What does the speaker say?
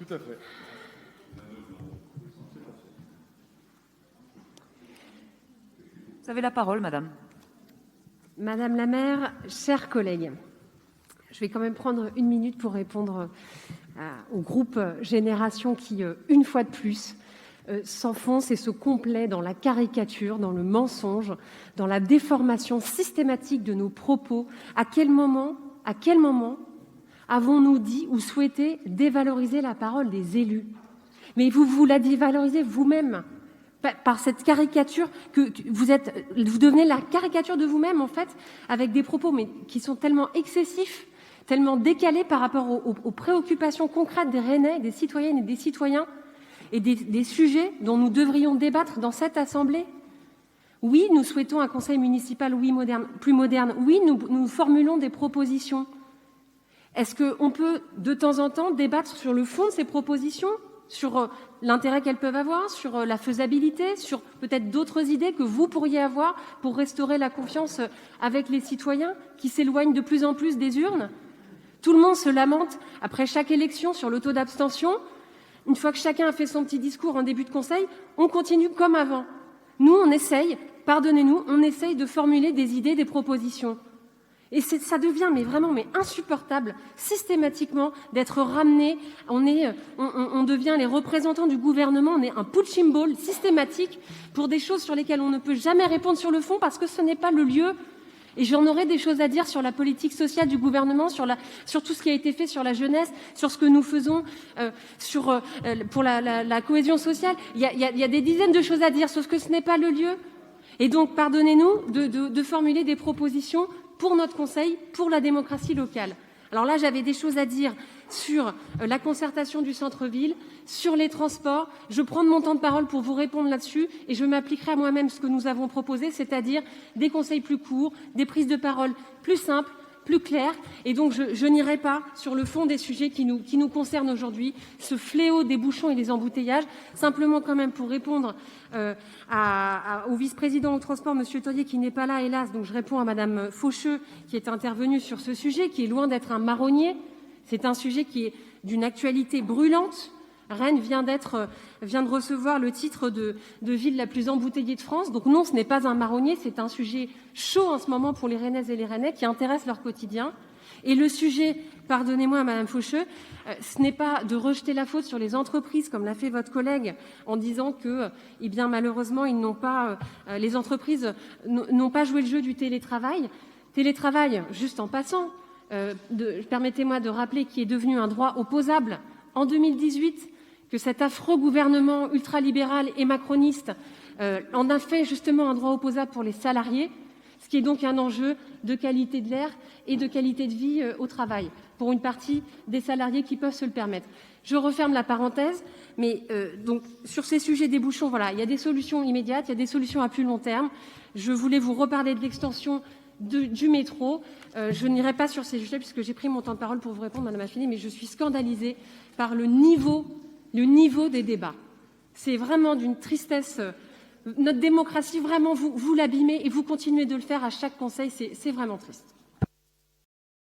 Tout à fait. Vous avez la parole, madame. Madame la maire, chers collègues, je vais quand même prendre 1 minute pour répondre au groupe Génération qui, une fois de plus, s'enfonce et se complaît dans la caricature, dans le mensonge, dans la déformation systématique de nos propos. À quel moment avons-nous dit ou souhaité dévaloriser la parole des élus? Mais vous la dévalorisez vous-même par cette caricature que vous devenez la caricature de vous-même, en fait, avec des propos mais qui sont tellement excessifs, tellement décalés par rapport aux préoccupations concrètes des Rennais, des citoyennes et des citoyens, et des sujets dont nous devrions débattre dans cette assemblée. Oui, nous souhaitons un conseil municipal plus moderne. Oui, nous formulons des propositions. Est-ce qu'on peut, de temps en temps, débattre sur le fond de ces propositions, sur l'intérêt qu'elles peuvent avoir, sur la faisabilité, sur peut-être d'autres idées que vous pourriez avoir pour restaurer la confiance avec les citoyens qui s'éloignent de plus en plus des urnes? Tout le monde se lamente après chaque élection sur le taux d'abstention. Une fois que chacun a fait son petit discours en début de conseil, on continue comme avant. Nous, on essaye, pardonnez-nous, on essaye de formuler des idées, des propositions. Et ça devient vraiment insupportable, systématiquement, d'être ramené. On devient les représentants du gouvernement, on est un punching ball systématique pour des choses sur lesquelles on ne peut jamais répondre sur le fond parce que ce n'est pas le lieu. Et j'en aurais des choses à dire sur la politique sociale du gouvernement, sur tout ce qui a été fait sur la jeunesse, sur ce que nous faisons pour la cohésion sociale. Il y a des dizaines de choses à dire, sauf que ce n'est pas le lieu. Et donc, pardonnez-nous de formuler des propositions pour notre conseil, pour la démocratie locale. Alors là, j'avais des choses à dire sur la concertation du centre-ville, sur les transports. Je prends mon temps de parole pour vous répondre là-dessus et je m'appliquerai à moi-même ce que nous avons proposé, c'est-à-dire des conseils plus courts, des prises de parole plus simples, plus claires. Et donc, je n'irai pas sur le fond des sujets qui nous concernent aujourd'hui, ce fléau des bouchons et des embouteillages. Simplement quand même pour répondre au vice-président au transport, M. Toyer, qui n'est pas là, hélas. Donc, je réponds à Mme Faucheux, qui est intervenue sur ce sujet, qui est loin d'être un marronnier. C'est un sujet qui est d'une actualité brûlante. Rennes vient de recevoir le titre de ville la plus embouteillée de France. Donc non, ce n'est pas un marronnier, c'est un sujet chaud en ce moment pour les Rennaises et les Rennais qui intéresse leur quotidien. Et le sujet, pardonnez-moi Madame Faucheux, ce n'est pas de rejeter la faute sur les entreprises comme l'a fait votre collègue en disant que, malheureusement, les entreprises n'ont pas joué le jeu du télétravail. Télétravail, juste en passant, permettez-moi de rappeler qu'il est devenu un droit opposable en 2018, que cet affreux gouvernement ultralibéral et macroniste en a fait justement un droit opposable pour les salariés, ce qui est donc un enjeu de qualité de l'air et de qualité de vie au travail, pour une partie des salariés qui peuvent se le permettre. Je referme la parenthèse, mais donc sur ces sujets des bouchons, voilà, il y a des solutions immédiates, il y a des solutions à plus long terme. Je voulais vous reparler de l'extension du métro. Je n'irai pas sur ces sujets puisque j'ai pris mon temps de parole pour vous répondre, Madame Affini, mais je suis scandalisée par le niveau des débats. C'est vraiment d'une tristesse. Notre démocratie, vraiment, vous l'abîmez et vous continuez de le faire à chaque conseil. C'est vraiment triste.